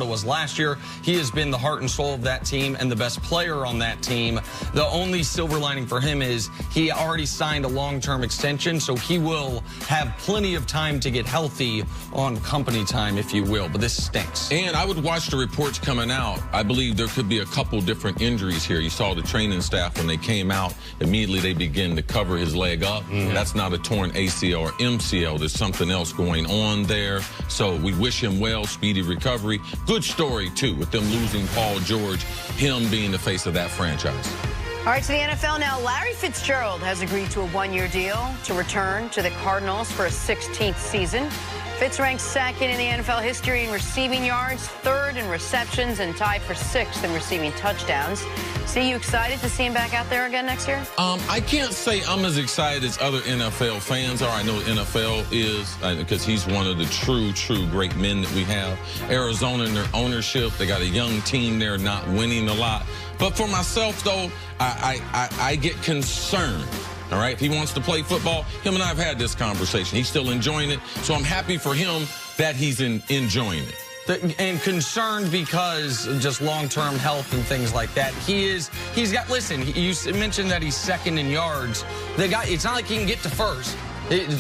it was last year. He has been the heart and soul of that team and the best player on that team. The only silver lining for him is he already signed a long-term extension, so he will have plenty of time to get healthy on company time, if you will. But this stinks. And I would watch the reports coming out. I believe there could be a couple different injuries here. You saw the training staff when they came out, immediately they began to cover his leg up. That's not a torn ACL or MCL. There's something else going on there. So we wish him well, speedy recovery. Good story, too, with them losing Paul George, him being the face of that franchise. All right, to the NFL now. Larry Fitzgerald has agreed to a one-year deal to return to the Cardinals for a 16th season. Fitz ranks second in the NFL history in receiving yards, third in receptions, and tied for sixth in receiving touchdowns. So you excited to see him back out there again next year? I can't say I'm as excited as other NFL fans are. I know NFL is, because he's one of the true great men that we have. Arizona and their ownership, they got a young team there not winning a lot. But for myself, though, I get concerned. All right, if he wants to play football, him and I have had this conversation. He's still enjoying it, so I'm happy for him that he's enjoying it. And concerned because just long-term health and things like that. He's got, listen, you mentioned that he's second in yards. The guy, it's not like he can get to first.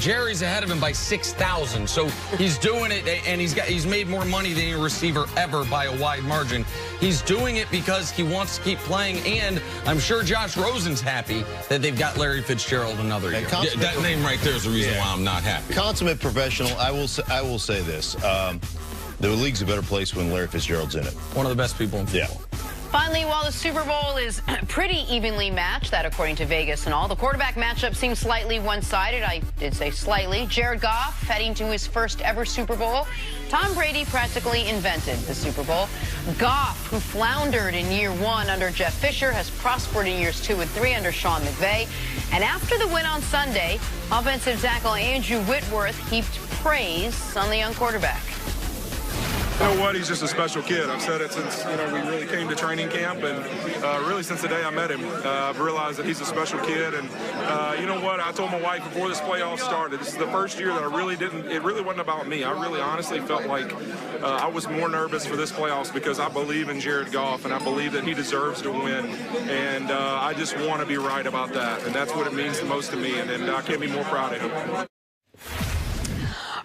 Jerry's ahead of him by 6,000, so he's doing it, and he's made more money than any receiver ever by a wide margin. He's doing it because he wants to keep playing, and I'm sure Josh Rosen's happy that they've got Larry Fitzgerald another year. Yeah, that name right there is the reason why I'm not happy. Consummate professional. I will say this: the league's a better place when Larry Fitzgerald's in it. One of the best people in football. Yeah. Finally, while the Super Bowl is pretty evenly matched, that according to Vegas and all, the quarterback matchup seems slightly one-sided. I did say slightly. Jared Goff heading to his first ever Super Bowl. Tom Brady practically invented the Super Bowl. Goff, who floundered in year one under Jeff Fisher, has prospered in years 2 and 3 under Sean McVay. And after the win on Sunday, offensive tackle Andrew Whitworth heaped praise on the young quarterback. You know what? He's just a special kid. I've said it since, we really came to training camp, and really since the day I met him, I've realized that he's a special kid. And you know what? I told my wife before this playoff started, this is the first year that it really wasn't about me. I really honestly felt like I was more nervous for this playoffs because I believe in Jared Goff, and I believe that he deserves to win. And I just want to be right about that. And that's what it means the most to me. And I can't be more proud of him.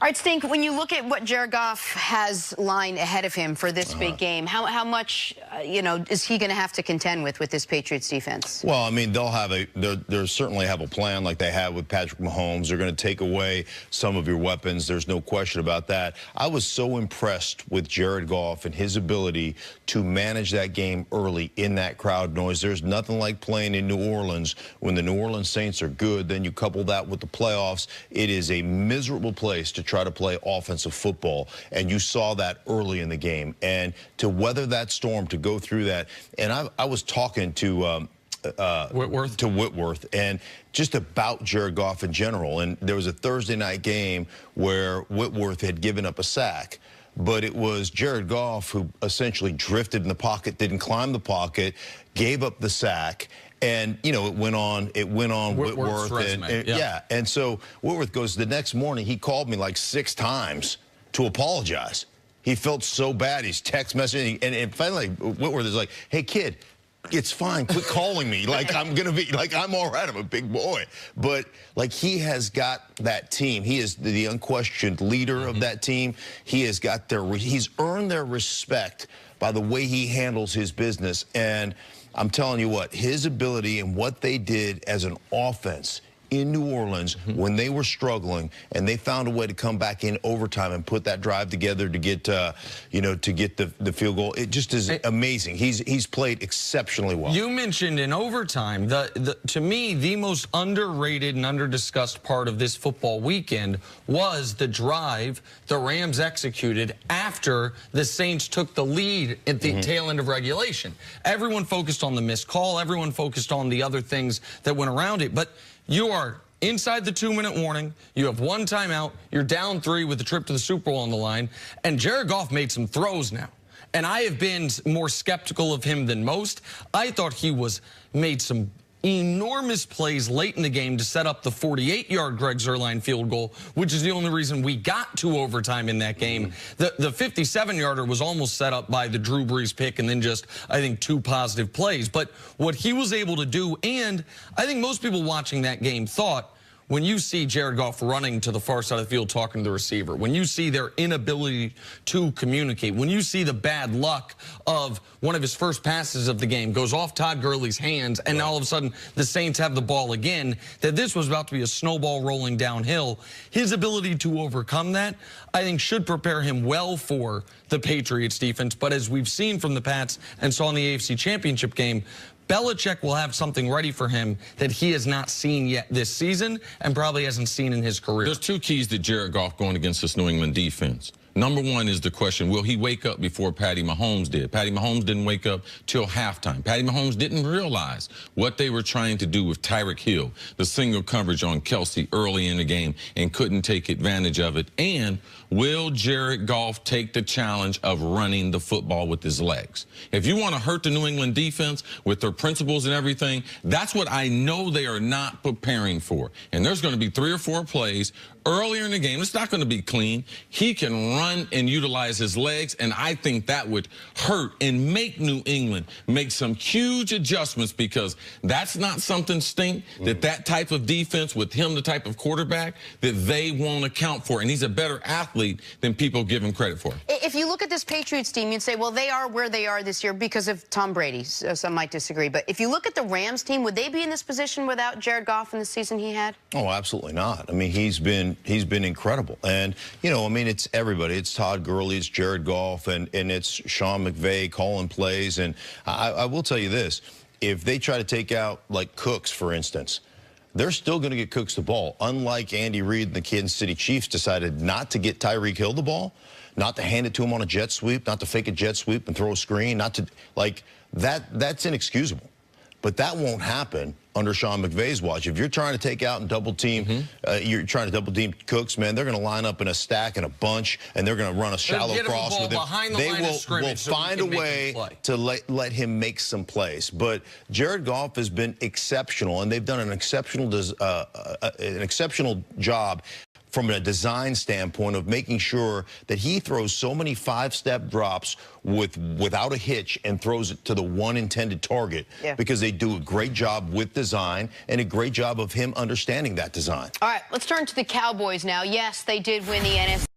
All right, Stink, when you look at what Jared Goff has lying ahead of him for this big game, how much, is he going to have to contend with this Patriots defense? Well, I mean, they'll certainly have a plan like they had with Patrick Mahomes. They're going to take away some of your weapons. There's no question about that. I was so impressed with Jared Goff and his ability to manage that game early in that crowd noise. There's nothing like playing in New Orleans when the New Orleans Saints are good. Then you couple that with the playoffs. It is a miserable place to try to play offensive football, and you saw that early in the game. And to weather that storm, to go through that, and I was talking to Whitworth, and just about Jared Goff in general. And there was a Thursday night game where Whitworth had given up a sack, but it was Jared Goff who essentially drifted in the pocket, didn't climb the pocket, gave up the sack. And, it went on Whitworth. And so Whitworth goes, the next morning, he called me like 6 times to apologize. He felt so bad. He's text messaging. And finally, Whitworth is like, hey, kid, it's fine. Quit calling me. Like, I'm all right. I'm a big boy. But, he has got that team. He is the unquestioned leader of that team. He's earned their respect by the way he handles his business. And I'm telling you what, his ability and what they did as an offense in New Orleans when they were struggling, and they found a way to come back in overtime and put that drive together to get, to get the field goal. It just is amazing. He's played exceptionally well. You mentioned in overtime, to me, the most underrated and underdiscussed part of this football weekend was the drive the Rams executed after the Saints took the lead at the tail end of regulation. Everyone focused on the missed call. Everyone focused on the other things that went around it. But you are inside the 2-minute warning. You have 1 timeout. You're down 3 with the trip to the Super Bowl on the line. And Jared Goff made some throws now. And I have been more skeptical of him than most. I thought he made some enormous plays late in the game to set up the 48-yard Greg Zuerlein field goal, which is the only reason we got to overtime in that game. The 57-yarder was almost set up by the Drew Brees pick and then just, I think, 2 positive plays. But what he was able to do, and I think most people watching that game thought, when you see Jared Goff running to the far side of the field talking to the receiver, when you see their inability to communicate, when you see the bad luck of one of his first passes of the game goes off Todd Gurley's hands, and all of a sudden the Saints have the ball again, that this was about to be a snowball rolling downhill. His ability to overcome that, I think, should prepare him well for the Patriots defense. But as we've seen from the Pats and saw in the AFC Championship game, Belichick will have something ready for him that he has not seen yet this season and probably hasn't seen in his career. There's 2 keys to Jared Goff going against this New England defense. Number 1 is the question, will he wake up before Patty Mahomes did? Patty Mahomes didn't wake up till halftime. Patty Mahomes didn't realize what they were trying to do with Tyreek Hill, the single coverage on Kelsey early in the game, and couldn't take advantage of it. And will Jared Goff take the challenge of running the football with his legs? If you want to hurt the New England defense with their principles and everything, that's what I know they are not preparing for. And there's going to be 3 or 4 plays earlier in the game. It's not going to be clean. He can run and utilize his legs, and I think that would hurt and make New England make some huge adjustments, because that's not something, Stink, that type of defense with him, the type of quarterback, that they won't account for. And he's a better athlete than people give him credit for. If you look at this Patriots team, you'd say, well, they are where they are this year because of Tom Brady. Some might disagree. But if you look at the Rams team, would they be in this position without Jared Goff in the season he had? Oh, absolutely not. I mean, he's been incredible. And, you know, I mean, it's everybody. It's Todd Gurley, it's Jared Goff, and it's Sean McVay calling plays. And I will tell you this, if they try to take out, like, Cooks, for instance, they're still going to get Cooks the ball. Unlike Andy Reid and the Kansas City Chiefs decided not to get Tyreek Hill the ball, not to hand it to him on a jet sweep, not to fake a jet sweep and throw a screen, not to, like, that's inexcusable. But that won't happen under Sean McVay's watch. If you're trying to take out and double team, you're trying to double team Cooks, man, they're going to line up in a stack and a bunch, and they're going to run a shallow cross with him. They will find a way to let him make some plays. But Jared Goff has been exceptional, and they've done an exceptional job from a design standpoint of making sure that he throws so many 5-step drops without a hitch and throws it to the one intended target, because they do a great job with design and a great job of him understanding that design. All right, let's turn to the Cowboys now. Yes, they did win the NFC.